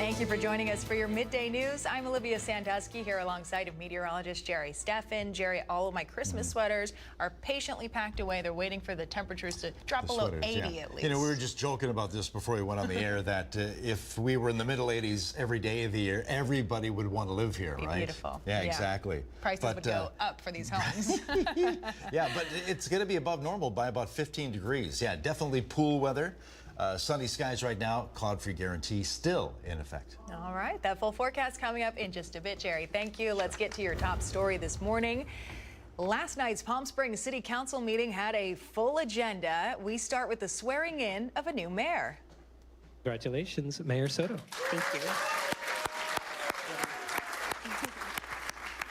Thank you for joining us for your midday news. I'm Olivia Sandusky here alongside of meteorologist Jerry Steffen. Jerry, all of my Christmas sweaters are patiently packed away. They're waiting for the temperatures to drop below 80 at least. You know, we were just joking about this before we went on the air that if we were in the middle 80s every day of the year, everybody would want to live here, right? Beautiful. Yeah, exactly. Prices would go up for these homes. Yeah, but it's going to be above normal by about 15 degrees. Yeah, definitely pool weather. Sunny skies right now, cloud-free guarantee still in effect. All right, that full forecast coming up in just a bit, Jerry. Thank you. Let's get to your top story this morning. Last night's Palm Springs City Council meeting had a full agenda. We start with the swearing in of a new mayor. Congratulations, Mayor Soto. Thank you.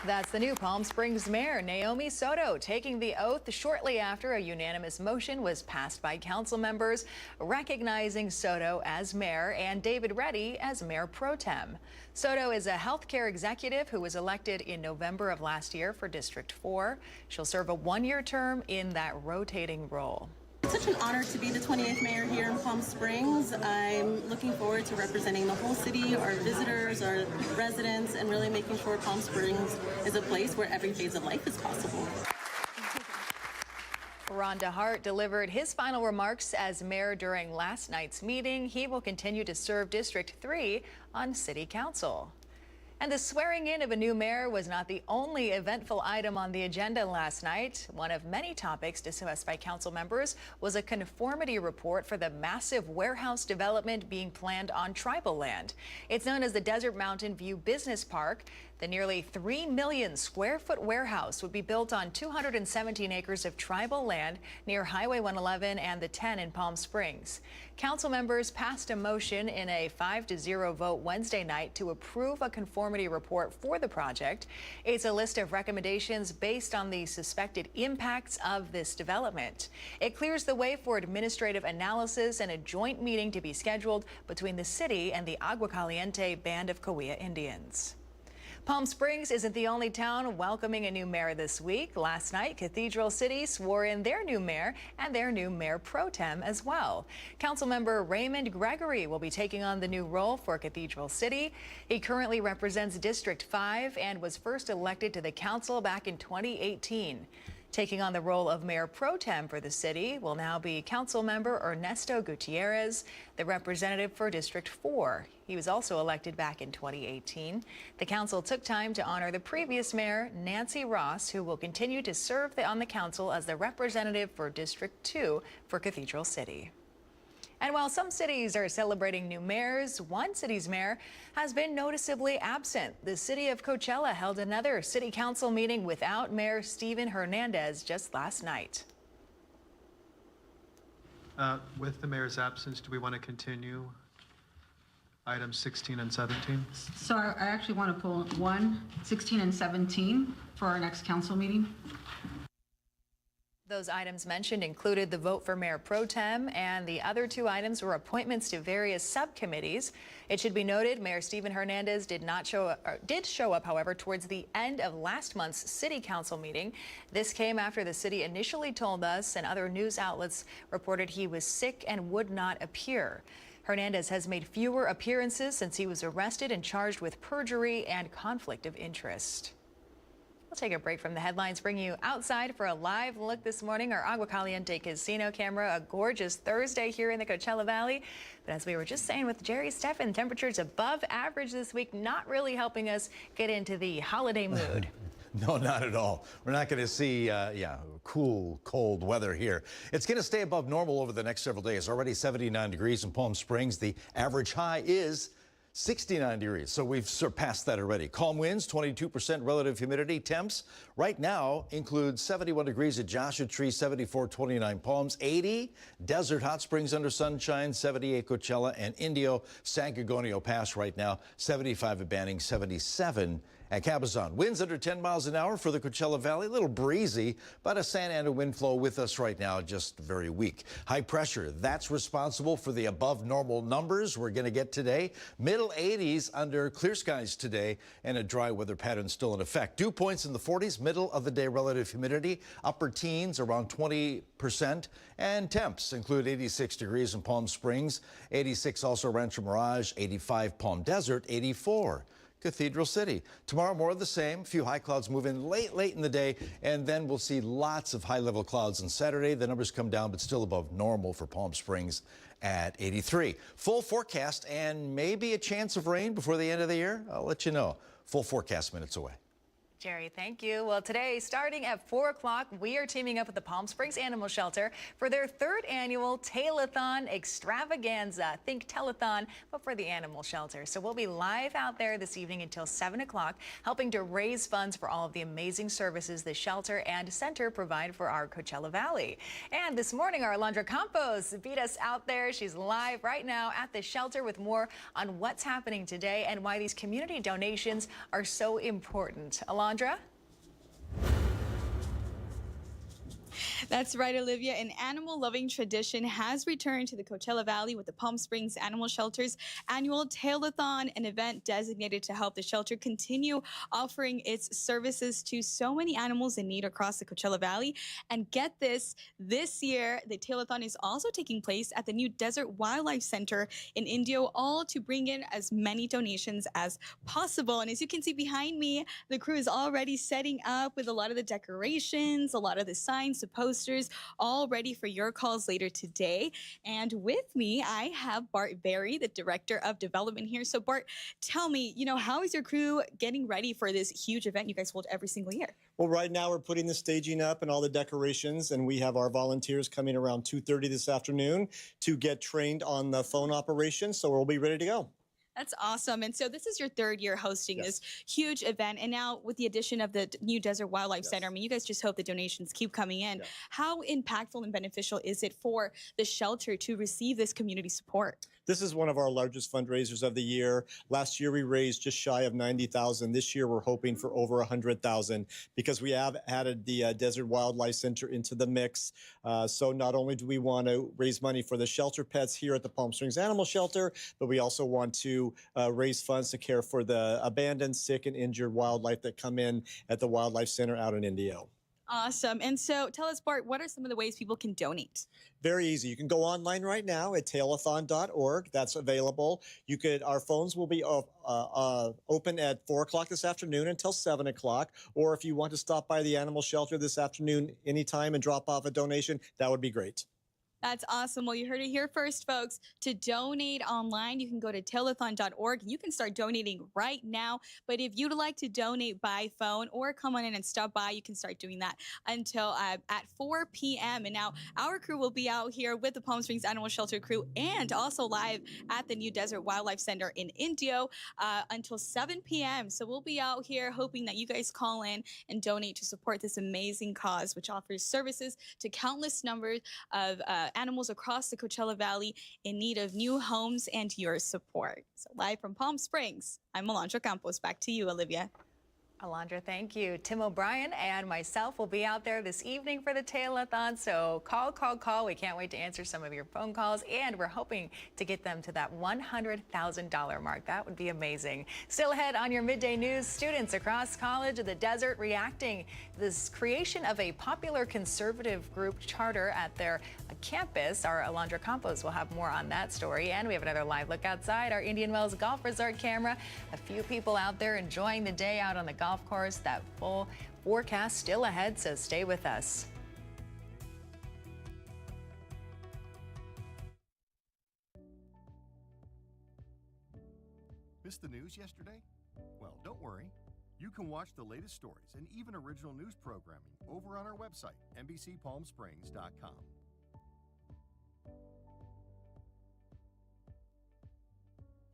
That's the new Palm Springs Mayor, Naomi Soto, taking the oath shortly after a unanimous motion was passed by council members recognizing Soto as mayor and David Reddy as mayor pro tem. Soto is a healthcare executive who was elected in November of last year for District 4. She'll serve a one-year term in that rotating role. It's such an honor to be the 28th mayor here in Palm Springs. I'm looking forward to representing the whole city, our visitors, our residents, and really making sure Palm Springs is a place where every phase of life is possible. Ron DeHart delivered his final remarks as mayor during last night's meeting. He will continue to serve District 3 on City Council. And the swearing in of a new mayor was not the only eventful item on the agenda last night. One of many topics discussed by council members was a conformity report for the massive warehouse development being planned on tribal land. It's known as the Desert Mountain View Business Park. The nearly 3 million square foot warehouse would be built on 217 acres of tribal land near Highway 111 and the 10 in Palm Springs. Council members passed a motion in a 5-0 vote Wednesday night to approve a conformity report for the project. It's a list of recommendations based on the suspected impacts of this development. It clears the way for administrative analysis and a joint meeting to be scheduled between the city and the Agua Caliente Band of Cahuilla Indians. Palm Springs isn't the only town welcoming a new mayor this week. Last night, Cathedral City swore in their new mayor and their new mayor pro tem as well. Councilmember Raymond Gregory will be taking on the new role for Cathedral City. He currently represents District 5 and was first elected to the council back in 2018. Taking on the role of mayor pro tem for the city will now be council member Ernesto Gutierrez, the representative for District 4. He was also elected back in 2018. The council took time to honor the previous mayor, Nancy Ross, who will continue to serve on the council as the representative for District 2 for Cathedral City. And while some cities are celebrating new mayors, one city's mayor has been noticeably absent. The city of Coachella held another city council meeting without Mayor Steven Hernandez just last night. With the mayor's absence, do we want to continue items 16 and 17? So I actually want to pull 1, 16, and 17 for our next council meeting. Those items mentioned included the vote for mayor pro tem, and the other two items were appointments to various subcommittees. It should be noted Mayor Steven Hernandez did show up, however, towards the end of last month's city council meeting. This came after the city initially told us and other news outlets reported he was sick and would not appear. Hernandez has made fewer appearances since he was arrested and charged with perjury and conflict of interest. We'll take a break from the headlines, bring you outside for a live look this morning. Our Agua Caliente Casino camera, a gorgeous Thursday here in the Coachella Valley. But as we were just saying with Jerry Steffen, temperatures above average this week, not really helping us get into the holiday mood. No, not at all. We're not going to see, cool, cold weather here. It's going to stay above normal over the next several days. Already 79 degrees in Palm Springs. The average high is 69 degrees, so we've surpassed that already. Calm winds, 22% relative humidity. Temps right now include 71 degrees at Joshua Tree, 74, 29 Palms, 80 Desert Hot Springs under sunshine, 78 Coachella and Indio, San Gorgonio Pass right now, 75 at Banning, 77 And Cabazon, winds under 10 miles an hour for the Coachella Valley. A little breezy, but a Santa Ana wind flow with us right now, just very weak. High pressure, that's responsible for the above normal numbers we're going to get today. Middle 80s under clear skies today, and a dry weather pattern still in effect. Dew points in the 40s, middle of the day relative humidity, upper teens around 20%, and temps include 86 degrees in Palm Springs, 86 also Rancho Mirage, 85 Palm Desert, 84. Cathedral City. Tomorrow, more of the same. A few high clouds move in late in the day, and then we'll see lots of high-level clouds on Saturday. The numbers come down, but still above normal for Palm Springs at 83. Full forecast and maybe a chance of rain before the end of the year. I'll let you know. Full forecast minutes away. Jerry, thank you. Well, today, starting at 4 o'clock, we are teaming up with the Palm Springs Animal Shelter for their 3rd annual Tail-a-thon extravaganza. Think Tail-a-thon, but for the animal shelter. So we'll be live out there this evening until 7 o'clock, helping to raise funds for all of the amazing services the shelter and center provide for our Coachella Valley. And this morning, our Alondra Campos beat us out there. She's live right now at the shelter with more on what's happening today and why these community donations are so important. Alondra? That's right, Olivia. An animal-loving tradition has returned to the Coachella Valley with the Palm Springs Animal Shelter's annual Tail-a-thon, an event designated to help the shelter continue offering its services to so many animals in need across the Coachella Valley. And get this year, the Tail-a-thon is also taking place at the new Desert Wildlife Center in Indio, all to bring in as many donations as possible. And as you can see behind me, the crew is already setting up with a lot of the decorations, a lot of the signs, the posters, all ready for your calls later today. And with me, I have Bart Berry, the Director of Development here. So Bart, tell me, how is your crew getting ready for this huge event you guys hold every single year? Well, right now we're putting the staging up and all the decorations, and we have our volunteers coming around 2:30 this afternoon to get trained on the phone operation, so we'll be ready to go. That's awesome. And so this is your 3rd year hosting this huge event. And now with the addition of the new Desert Wildlife Center, I mean, you guys just hope the donations keep coming in. How impactful and beneficial is it for the shelter to receive this community support? This is one of our largest fundraisers of the year. Last year we raised just shy of 90,000. This year we're hoping for over 100,000 because we have added the Desert Wildlife Center into the mix. So not only do we want to raise money for the shelter pets here at the Palm Springs Animal Shelter, but we also want to raise funds to care for the abandoned, sick, and injured wildlife that come in at the Wildlife Center out in Indio. Awesome. And so tell us, Bart, what are some of the ways people can donate? Very easy. You can go online right now at tail-a-thon.org. That's available. Our phones will be open at 4 o'clock this afternoon until 7 o'clock. Or if you want to stop by the animal shelter this afternoon anytime and drop off a donation, that would be great. That's awesome. Well, you heard it here first, folks. To donate online, you can go to tail-a-thon.org. You can start donating right now. But if you'd like to donate by phone or come on in and stop by, you can start doing that until at 4 p.m. And now our crew will be out here with the Palm Springs Animal Shelter crew and also live at the new Desert Wildlife Center in Indio until 7 p.m. So we'll be out here hoping that you guys call in and donate to support this amazing cause, which offers services to countless numbers of animals across the Coachella Valley in need of new homes and your support. So live from Palm Springs, I'm Alondra Campos. Back to you, Olivia. Alondra, thank you. Tim O'Brien and myself will be out there this evening for the Tail-a-thon. So call. We can't wait to answer some of your phone calls. And we're hoping to get them to that $100,000 mark. That would be amazing. Still ahead on your midday news, students across College of the Desert reacting to this creation of a popular conservative group charter at their campus. Our Alondra Campos will have more on that story. And we have another live look outside our Indian Wells Golf Resort camera. A few people out there enjoying the day out on the golf course. That full forecast still ahead, so stay with us. Missed the news yesterday? Well, don't worry. You can watch the latest stories and even original news programming over on our website, NBCPalmSprings.com.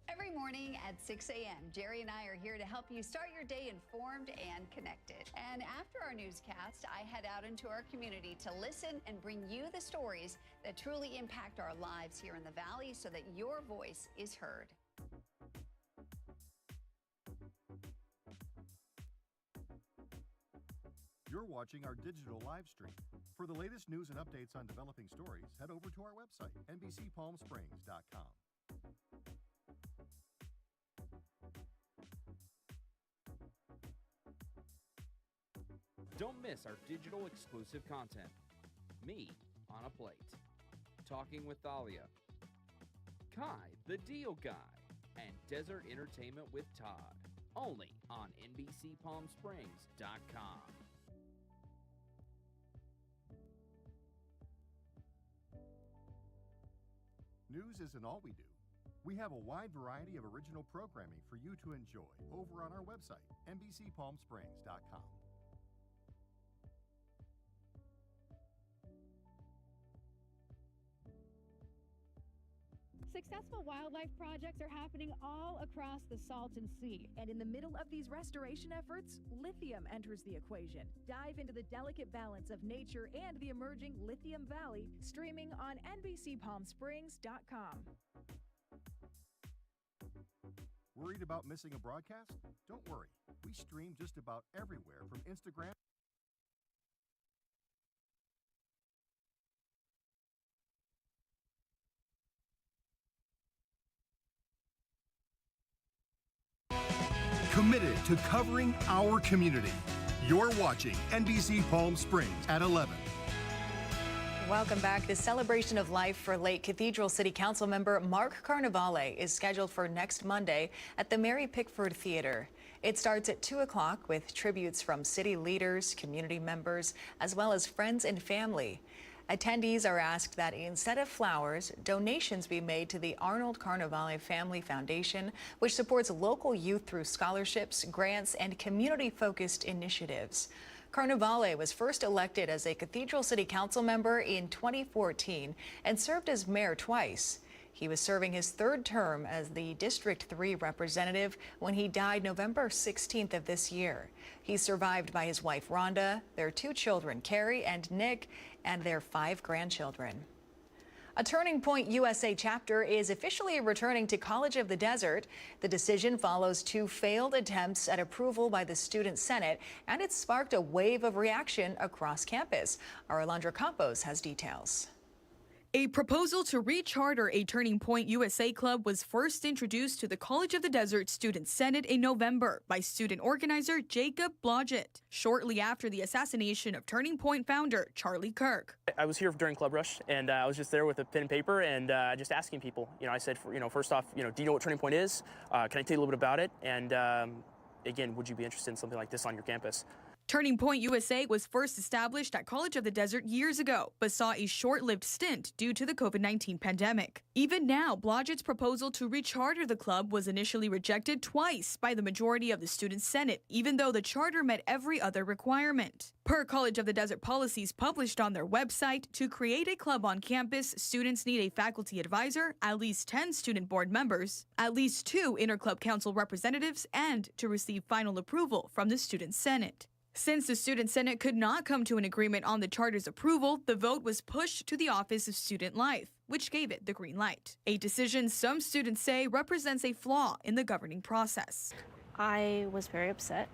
Every morning at 6 a.m., Jerry and I are here to help you start your day informed and connected. And after our newscast, I head out into our community to listen and bring you the stories that truly impact our lives here in the Valley so that your voice is heard. You're watching our digital live stream. For the latest news and updates on developing stories, head over to our website, NBCPalmSprings.com. Don't miss our digital exclusive content. Me on a plate. Talking with Thalia. Kai, the deal guy. And Desert Entertainment with Todd. Only on NBCPalmSprings.com. News isn't all we do. We have a wide variety of original programming for you to enjoy over on our website, NBCPalmSprings.com. Successful wildlife projects are happening all across the Salton Sea. And in the middle of these restoration efforts, lithium enters the equation. Dive into the delicate balance of nature and the emerging Lithium Valley, streaming on NBCPalmSprings.com. Worried about missing a broadcast? Don't worry. We stream just about everywhere from Instagram. Committed to covering our community. You're watching NBC Palm Springs at 11. Welcome back. The celebration of life for late Cathedral City Council member Mark Carnevale is scheduled for next Monday at the Mary Pickford Theater. It starts at 2 o'clock with tributes from city leaders, community members, as well as friends and family. Attendees are asked that instead of flowers, donations be made to the Arnold Carnevale Family Foundation, which supports local youth through scholarships, grants, and community-focused initiatives. Carnevale was first elected as a Cathedral City Council member in 2014 and served as mayor twice. He was serving his third term as the District 3 representative when he died November 16th of this year. He's survived by his wife Rhonda, their 2 children Carrie and Nick, and their 5 grandchildren. A Turning Point USA chapter is officially returning to College of the Desert. The decision follows 2 failed attempts at approval by the Student Senate, and it's sparked a wave of reaction across campus. Our Alondra Campos has details. A proposal to recharter a Turning Point USA club was first introduced to the College of the Desert Student Senate in November by student organizer Jacob Blodgett, shortly after the assassination of Turning Point founder Charlie Kirk. I was here during Club Rush, and I was just there with a pen and paper and just asking people. I said, first off, do you know what Turning Point is? Can I tell you a little bit about it? And again, would you be interested in something like this on your campus? Turning Point USA was first established at College of the Desert years ago, but saw a short-lived stint due to the COVID-19 pandemic. Even now, Blodgett's proposal to recharter the club was initially rejected twice by the majority of the Student Senate, even though the charter met every other requirement. Per College of the Desert policies published on their website, to create a club on campus, students need a faculty advisor, at least 10 student board members, at least 2 interclub council representatives, and to receive final approval from the Student Senate. Since the Student Senate could not come to an agreement on the charter's approval, the vote was pushed to the Office of Student Life, which gave it the green light. A decision some students say represents a flaw in the governing process. I was very upset.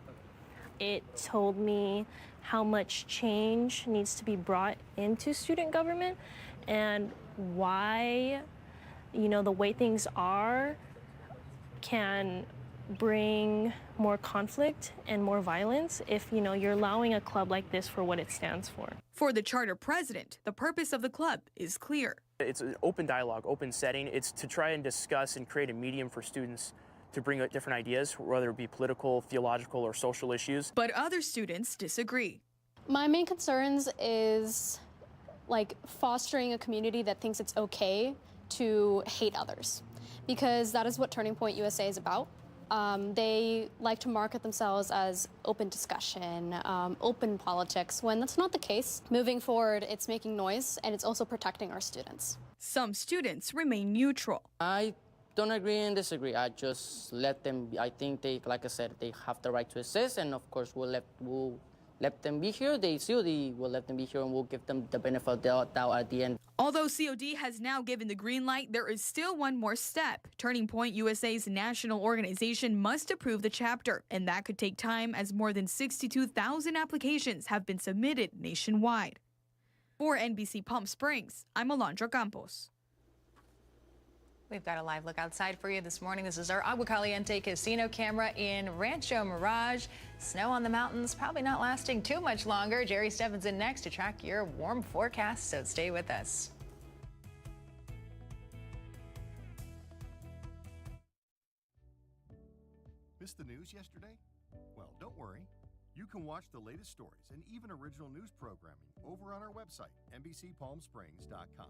It told me how much change needs to be brought into student government and why, the way things are can bring more conflict and more violence if, you're allowing a club like this for what it stands for. For the charter president, the purpose of the club is clear. It's an open dialogue, open setting. It's to try and discuss and create a medium for students to bring out different ideas, whether it be political, theological, or social issues. But other students disagree. My main concerns is fostering a community that thinks it's okay to hate others, because that is what Turning Point USA is about. They like to market themselves as open discussion, open politics, when that's not the case. Moving forward, it's making noise, and it's also protecting our students. Some students remain neutral. I don't agree and disagree. I just let them be. I think they, like I said, they have the right to exist, and of course we'll let them be here. They will let them be here, and we'll give them the benefit of the doubt at the end. Although COD has now given the green light, there is still one more step. Turning Point USA's national organization must approve the chapter, and that could take time as more than 62,000 applications have been submitted nationwide. For NBC Palm Springs, I'm Alondra Campos. We've got a live look outside for you this morning. This is our Agua Caliente casino camera in Rancho Mirage. Snow on the mountains probably not lasting too much longer. Jerry Stevenson next to track your warm forecast, so stay with us. Missed the news yesterday? Well, don't worry. You can watch the latest stories and even original news programming over on our website, NBCPalmSprings.com.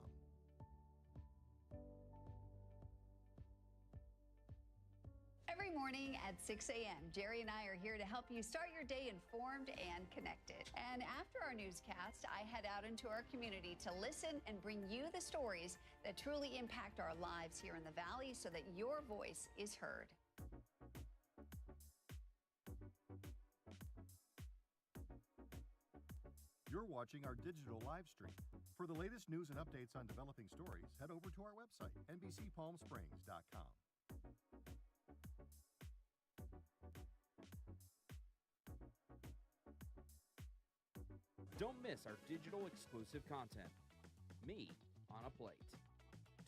Every morning at 6 a.m., Jerry and I are here to help you start your day informed and connected. And after our newscast, I head out into our community to listen and bring you the stories that truly impact our lives here in the Valley so that your voice is heard. You're watching our digital live stream. For the latest news and updates on developing stories, head over to our website, NBCPalmSprings.com. Don't miss our digital exclusive content. Me on a Plate.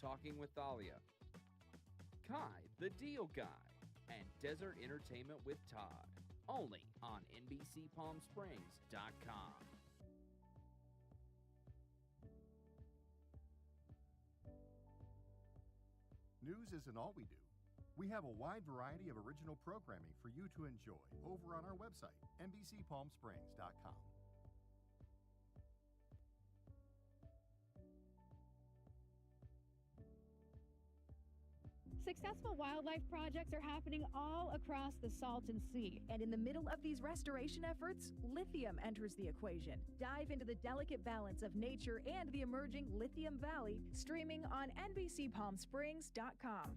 Talking with Thalia. Kai, the Deal Guy. And Desert Entertainment with Todd. Only on NBCPalmSprings.com. News isn't all we do. We have a wide variety of original programming for you to enjoy over on our website, NBCPalmSprings.com. Successful wildlife projects are happening all across the Salton Sea. And in the middle of these restoration efforts, lithium enters the equation. Dive into the delicate balance of nature and the emerging Lithium Valley, streaming on NBCPalmSprings.com.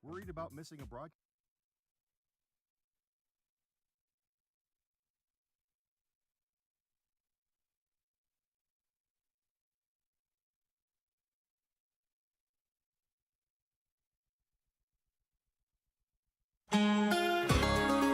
Worried about missing a broadcast?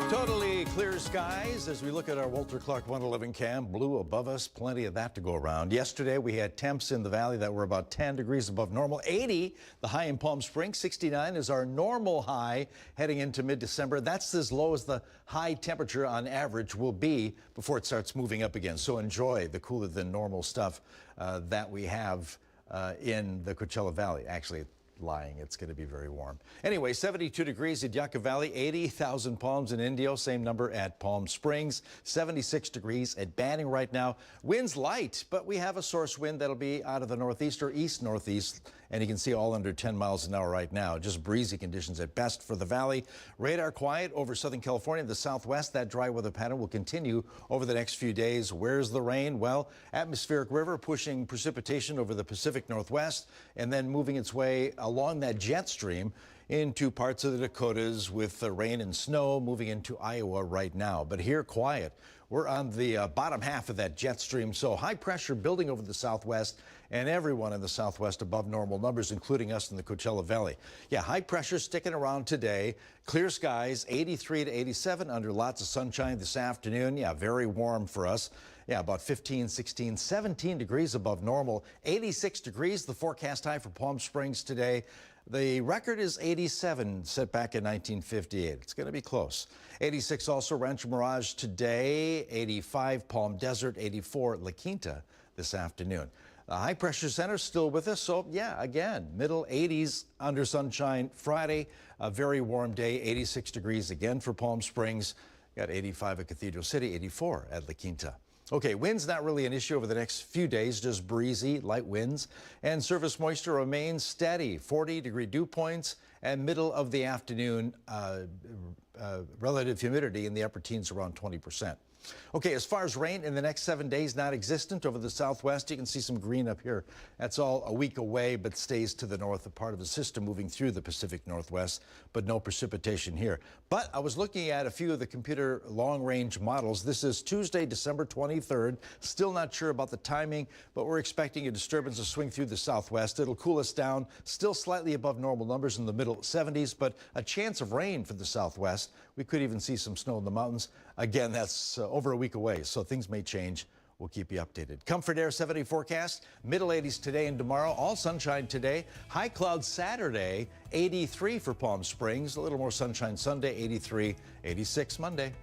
Totally clear skies as we look at our Walter Clark 111 cam. Blue above us, plenty of that to go around. Yesterday we had temps in the valley that were about 10 degrees above normal. 80, the high in Palm Springs. 69 is our normal high heading into mid-December. That's as low as the high temperature on average will be before it starts moving up again. So enjoy the cooler than normal stuff that we have in the Coachella Valley. Actually, lying. It's going to be very warm. Anyway, 72 degrees at Yucca Valley, 80,000 Palms in Indio, same number at Palm Springs, 76 degrees at Banning right now. Wind's light, but we have a source wind that'll be out of the northeast or east-northeast, and you can see all under 10 miles an hour right now. Just breezy conditions at best for the valley. Radar quiet over Southern California, the southwest. That dry weather pattern will continue over the next few days. Where's the rain? Well, atmospheric river pushing precipitation over the Pacific Northwest and then moving its way along that jet stream into parts of the Dakotas with the rain and snow moving into Iowa right now. But here, quiet. We're on the bottom half of that jet stream, so high pressure building over the southwest and everyone in the southwest above normal numbers, including us in the Coachella Valley. Yeah, high pressure sticking around today. Clear skies, 83 to 87 under lots of sunshine this afternoon. Yeah, very warm for us. Yeah, about 15, 16, 17 degrees above normal. 86 degrees, the forecast high for Palm Springs today. The record is 87, set back in 1958. It's going to be close. 86 also Rancho Mirage today, 85 Palm Desert, 84 La Quinta this afternoon. The high pressure center still with us, so yeah, again, middle 80s under sunshine Friday, a very warm day, 86 degrees again for Palm Springs. Got 85 at Cathedral City, 84 at La Quinta. Okay, wind's not really an issue over the next few days, just breezy, light winds, and surface moisture remains steady, 40-degree dew points, and middle of the afternoon relative humidity in the upper teens around 20%. Okay, as far as rain in the next 7 days, not existent over the southwest. You can see some green up here. That's all a week away, but stays to the north, a part of the system moving through the Pacific Northwest, but no precipitation here. But I was looking at a few of the computer long-range models. This is Tuesday, December 23rd. Still not sure about the timing, but we're expecting a disturbance to swing through the southwest. It'll cool us down, still slightly above normal numbers in the middle 70s, but a chance of rain for the southwest. We could even see some snow in the mountains. Again, that's over a week away, so things may change. We'll keep you updated. Comfort Air 7-day forecast, middle 80s today and tomorrow. All sunshine today. High clouds Saturday, 83 for Palm Springs. A little more sunshine Sunday, 83, 86 Monday.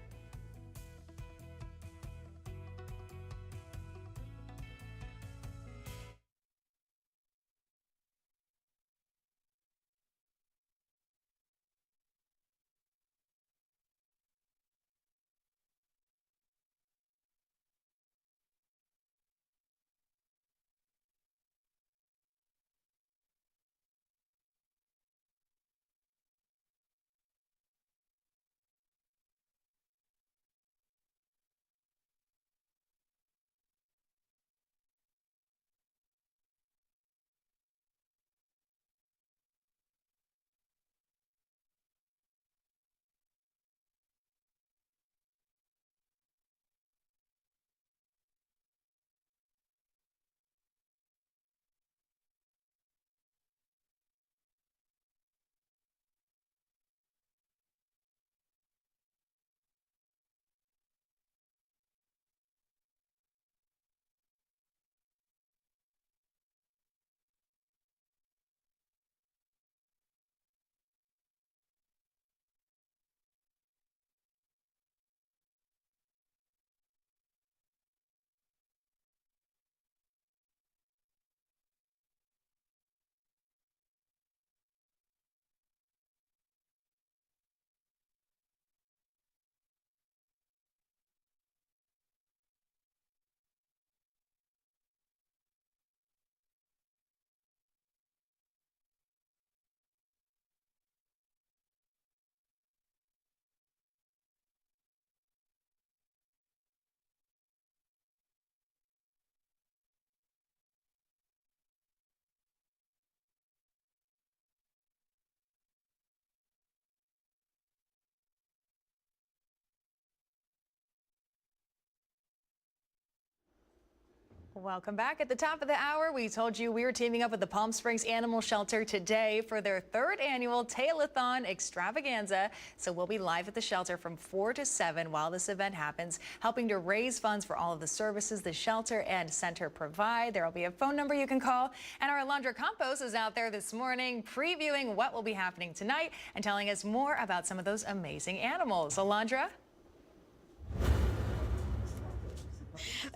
Welcome back. At the top of the hour, we told you we were teaming up with the Palm Springs Animal Shelter today for their 3rd annual Tail-a-thon extravaganza. So we'll be live at the shelter from 4 to 7 while this event happens, helping to raise funds for all of the services the shelter and center provide. There will be a phone number you can call. And our Alondra Campos is out there this morning previewing what will be happening tonight and telling us more about some of those amazing animals. Alondra?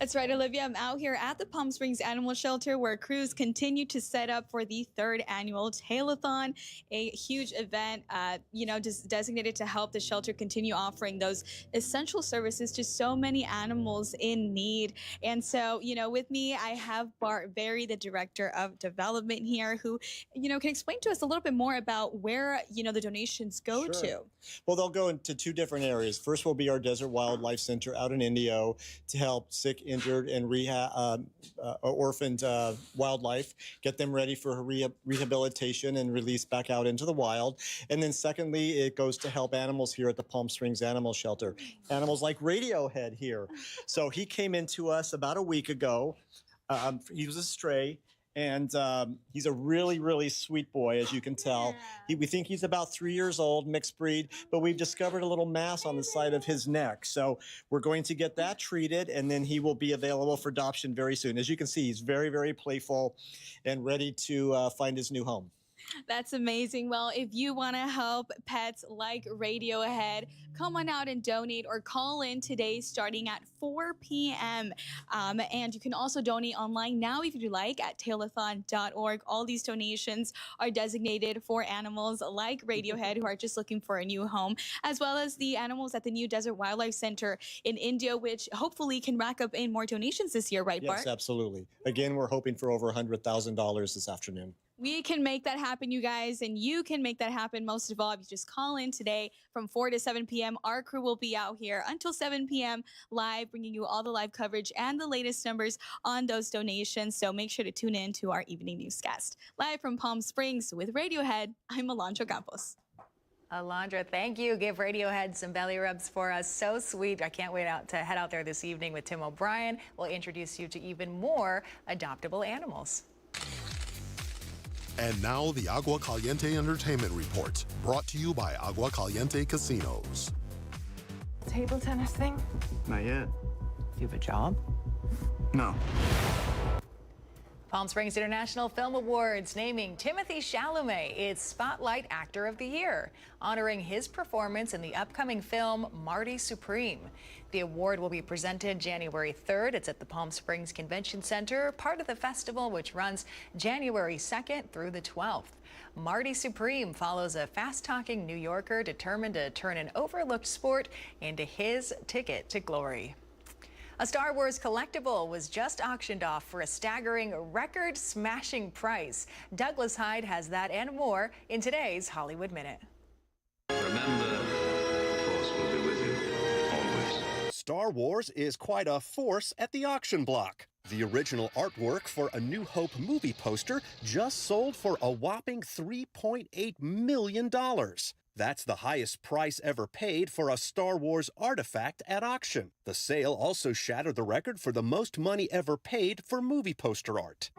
That's right, Olivia. I'm out here at the Palm Springs Animal Shelter where crews continue to set up for the 3rd annual Tail-a-thon, a huge event, just designated to help the shelter continue offering those essential services to so many animals in need. And so, with me, I have Bart Berry, the Director of Development here, who, can explain to us a little bit more about where, the donations go to. Well, they'll go into 2 different areas. First will be our Desert Wildlife Center out in Indio to help sick, injured, and orphaned wildlife, get them ready for rehabilitation and release back out into the wild. And then secondly, it goes to help animals here at the Palm Springs Animal Shelter. Animals like Radiohead here. So he came into us about a week ago. He was a stray. And he's a really, really sweet boy, as you can tell. We think he's about 3 years old, mixed breed, but we've discovered a little mass on the side of his neck. So we're going to get that treated, and then he will be available for adoption very soon. As you can see, he's very, very playful and ready to find his new home. That's amazing. Well, if you want to help pets like Radiohead, come on out and donate or call in today starting at 4 p.m. And you can also donate online now if you like at tailathon.org. All these donations are designated for animals like Radiohead who are just looking for a new home, as well as the animals at the new Desert Wildlife Center in India, which hopefully can rack up in more donations this year, right, Bart? Yes, absolutely. Again, we're hoping for over $100,000 this afternoon. We can make that happen, you guys, and you can make that happen most of all if you just call in today from 4 to 7 p.m. Our crew will be out here until 7 p.m. live, bringing you all the live coverage and the latest numbers on those donations. So make sure to tune in to our evening newscast. Live from Palm Springs with Radiohead, I'm Alondra Campos. Alondra, thank you. Give Radiohead some belly rubs for us. So sweet. I can't wait to head out there this evening with Tim O'Brien. We'll introduce you to even more adoptable animals. And now the Agua Caliente Entertainment Report, brought to you by Agua Caliente Casinos. Table tennis thing? Not yet. You have a job? No. Palm Springs International Film Awards naming Timothée Chalamet its Spotlight Actor of the Year, honoring his performance in the upcoming film Marty Supreme. The award will be presented January 3rd. It's at the Palm Springs Convention Center, part of the festival which runs January 2nd through the 12th. Marty Supreme follows a fast-talking New Yorker determined to turn an overlooked sport into his ticket to glory. A Star Wars collectible was just auctioned off for a staggering, record-smashing price. Douglas Hyde has that and more in today's Hollywood Minute. Remember, the Force will be with you, always. Star Wars is quite a force at the auction block. The original artwork for a New Hope movie poster just sold for a whopping $3.8 million. That's the highest price ever paid for a Star Wars artifact at auction. The sale also shattered the record for the most money ever paid for movie poster art.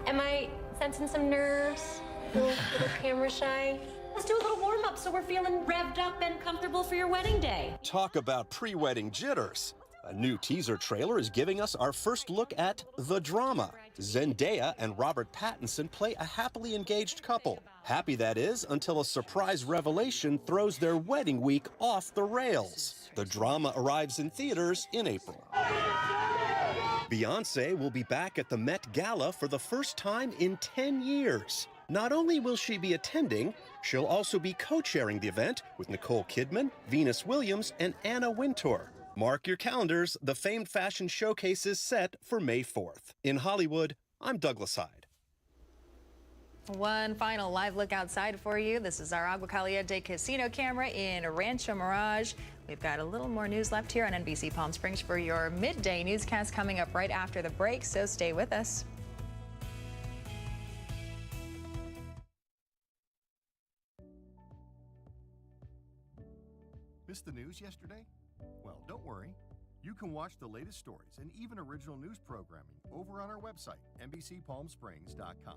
Am I sensing some nerves? A little camera shy? Let's do a little warm-up so we're feeling revved up and comfortable for your wedding day. Talk about pre-wedding jitters. A new teaser trailer is giving us our first look at the drama. Zendaya and Robert Pattinson play a happily engaged couple. Happy, that is, until a surprise revelation throws their wedding week off the rails. The drama arrives in theaters in April. Beyoncé will be back at the Met Gala for the first time in 10 years. Not only will she be attending, she'll also be co-chairing the event with Nicole Kidman, Venus Williams, and Anna Wintour. Mark your calendars, the famed fashion showcase is set for May 4th. In Hollywood, I'm Douglas Hyde. One final live look outside for you. This is our Agua Caliente casino camera in Rancho Mirage. We've got a little more news left here on NBC Palm Springs for your midday newscast coming up right after the break, so stay with us. Missed the news yesterday? Well, don't worry. You can watch the latest stories and even original news programming over on our website, NBCPalmSprings.com.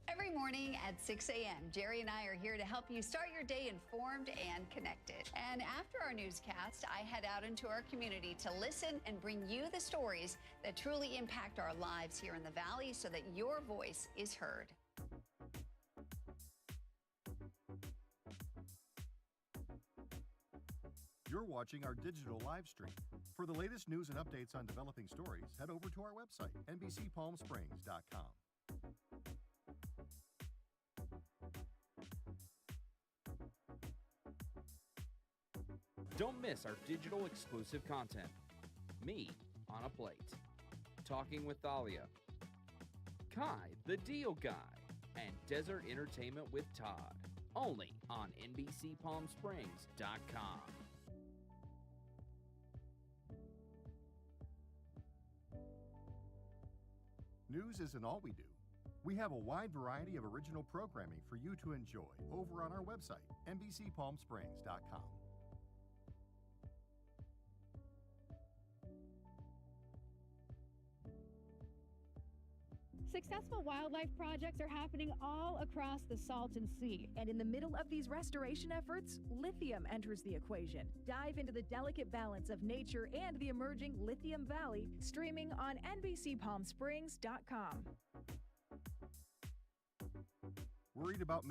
Every morning at 6 a.m., Jerry and I are here to help you start your day informed and connected. And after our newscast, I head out into our community to listen and bring you the stories that truly impact our lives here in the Valley so that your voice is heard. You're watching our digital live stream. For the latest news and updates on developing stories, head over to our website, NBCPalmSprings.com. Don't miss our digital exclusive content. Me on a Plate. Talking with Thalia. Kai, the Deal Guy. And Desert Entertainment with Todd. Only on NBCPalmSprings.com. News isn't all we do. We have a wide variety of original programming for you to enjoy over on our website, NBCPalmSprings.com. Successful wildlife projects are happening all across the Salton Sea. And in the middle of these restoration efforts, lithium enters the equation. Dive into the delicate balance of nature and the emerging Lithium Valley, streaming on NBCPalmSprings.com. Worried about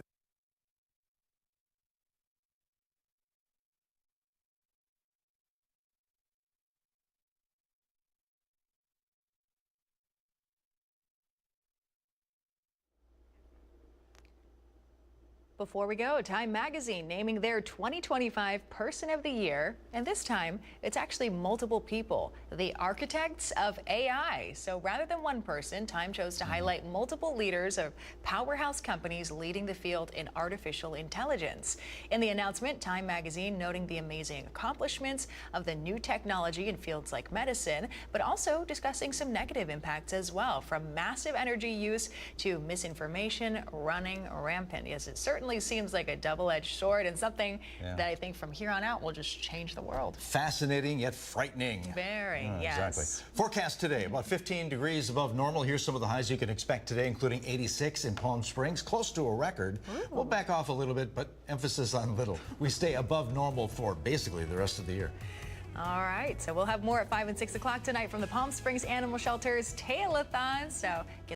Before we go, Time Magazine naming their 2025 Person of the Year, and this time it's actually multiple people, the architects of AI. So rather than one person, Time chose to highlight multiple leaders of powerhouse companies leading the field in artificial intelligence. In the announcement, Time Magazine noting the amazing accomplishments of the new technology in fields like medicine, but also discussing some negative impacts as well, from massive energy use to misinformation running rampant. Yes, it certainly seems like a double-edged sword, and something that I think from here on out will just change the world. Fascinating yet frightening. Very, yes. Exactly. Forecast today, about 15 degrees above normal. Here's some of the highs you can expect today, including 86 in Palm Springs, close to a record. We'll back off a little bit, but emphasis on little. We stay above normal for basically the rest of the year. All right, so we'll have more at 5 and 6 o'clock tonight from the Palm Springs Animal Shelter's Tail-a-thon. So get